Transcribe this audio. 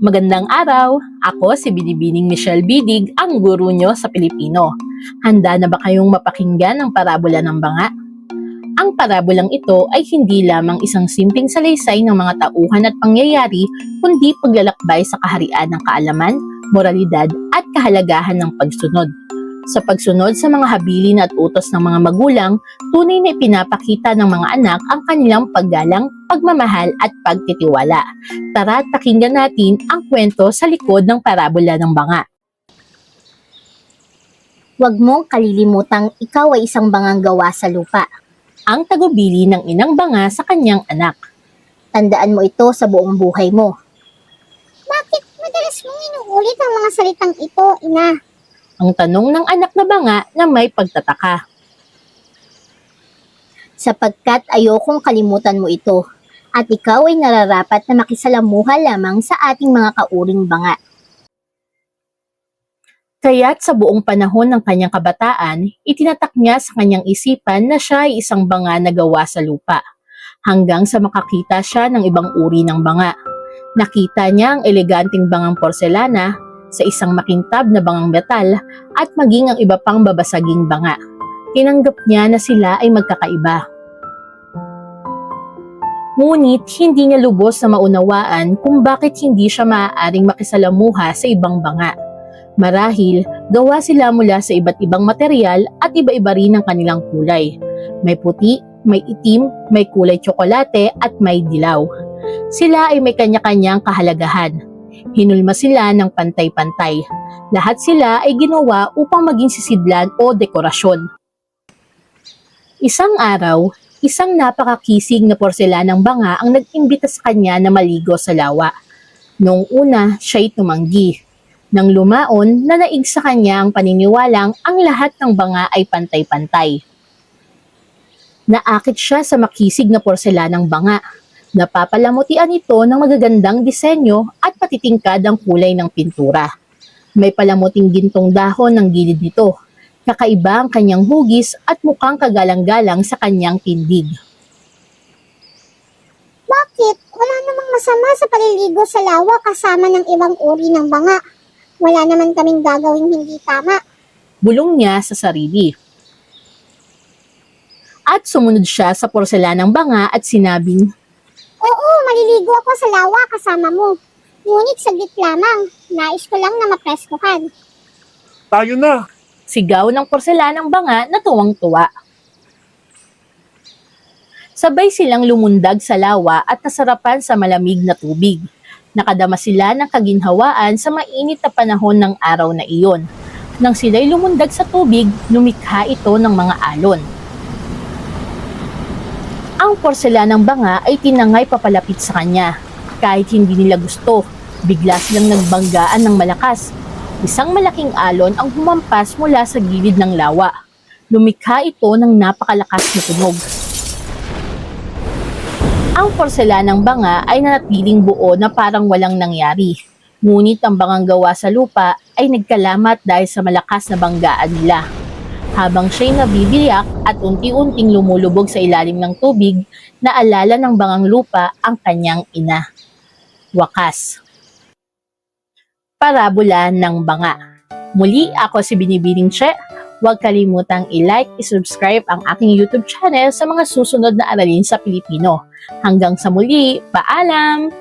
Magandang araw! Ako si Binibining Michelle Bidig, ang guro nyo sa Pilipino. Handa na ba kayong mapakinggan ang parabola ng banga? Ang parabolang ito ay hindi lamang isang simpleng salaysay ng mga tauhan at pangyayari, kundi paglalakbay sa kaharian ng kaalaman, moralidad at kahalagahan ng pagsunod. Sa pagsunod sa mga habilin at utos ng mga magulang, tunay na ipinapakita ng mga anak ang kanilang paggalang, pagmamahal at pagtitiwala. Tara at pakinggan natin ang kwento sa likod ng parabola ng banga. Huwag mong kalilimutang ikaw ay isang bangang gawa sa lupa. Ang tagubili ng inang banga sa kanyang anak. Tandaan mo ito sa buong buhay mo. Bakit madalas mong inuulit ang mga salitang ito, ina? Ang tanong ng anak na banga na may pagtataka. Sapagkat ayokong kalimutan mo ito, at ikaw ay nararapat na makisalamuha lamang sa ating mga kauring banga. Kaya't sa buong panahon ng kanyang kabataan, itinatak niya sa kanyang isipan na siya ay isang banga na gawa sa lupa. Hanggang sa makakita siya ng ibang uri ng banga. Nakita niya ang eleganteng bangang porselana, sa isang makintab na bangang metal, at maging ang iba pang babasaging banga. Tinanggap niya na sila ay magkakaiba. Ngunit hindi niya lubos na maunawaan kung bakit hindi siya maaaring makisalamuha sa ibang banga. Marahil, gawa sila mula sa iba't ibang material at iba-iba rin ang kanilang kulay. May puti, may itim, may kulay tsokolate at may dilaw. Sila ay may kanya-kanyang kahalagahan. Hinulma sila ng pantay-pantay. Lahat sila ay ginawa upang maging sisidlan o dekorasyon. Isang araw, isang napakakisig na porselanang banga ang nag-imbita sa kanya na maligo sa lawa. Noong una, siya'y tumanggi. Nang lumaon, nanaig sa kanya ang paniniwalang ang lahat ng banga ay pantay-pantay. Naakit siya sa makisig na porselanang banga. Napapalamutian ito ng magagandang disenyo at patitingkad ang kulay ng pintura. May palamuting gintong dahon ng gilid nito. Kakaiba ang kanyang hugis at mukhang kagalang-galang sa kanyang tindig. Bakit? Wala namang masama sa paliligo sa lawa kasama ng ibang uri ng banga. Wala naman kaming gagawing hindi tama. Bulong niya sa sarili. At sumunod siya sa porselanang banga at sinabing, Oo, maliligo ako sa lawa kasama mo. Ngunit saglit lamang, nais ko lang na mapreskohan. Tayo na! Sigaw ng porselanang banga na tuwang-tuwa. Sabay silang lumundag sa lawa at nasarapan sa malamig na tubig. Nakadama sila ng kaginhawaan sa mainit na panahon ng araw na iyon. Nang sila'y lumundag sa tubig, lumikha ito ng mga alon. Ang porselanang banga ay tinangay papalapit sa kanya. Kahit hindi nila gusto, bigla silang nagbanggaan ng malakas. Isang malaking alon ang humampas mula sa gilid ng lawa. Lumikha ito ng napakalakas na tunog. Ang porselanang banga ay nanatiling buo na parang walang nangyari. Ngunit ang bangang gawa sa lupa ay nagkalamat dahil sa malakas na banggaan nila. Habang siya'y nabibiyak at unti-unting lumulubog sa ilalim ng tubig, naalala ng bangang lupa ang kanyang ina. Wakas. Parabola ng banga. Muli, ako si Binibining Che. Huwag kalimutang i-like, i-subscribe ang aking YouTube channel sa mga susunod na aralin sa Pilipino. Hanggang sa muli, paalam!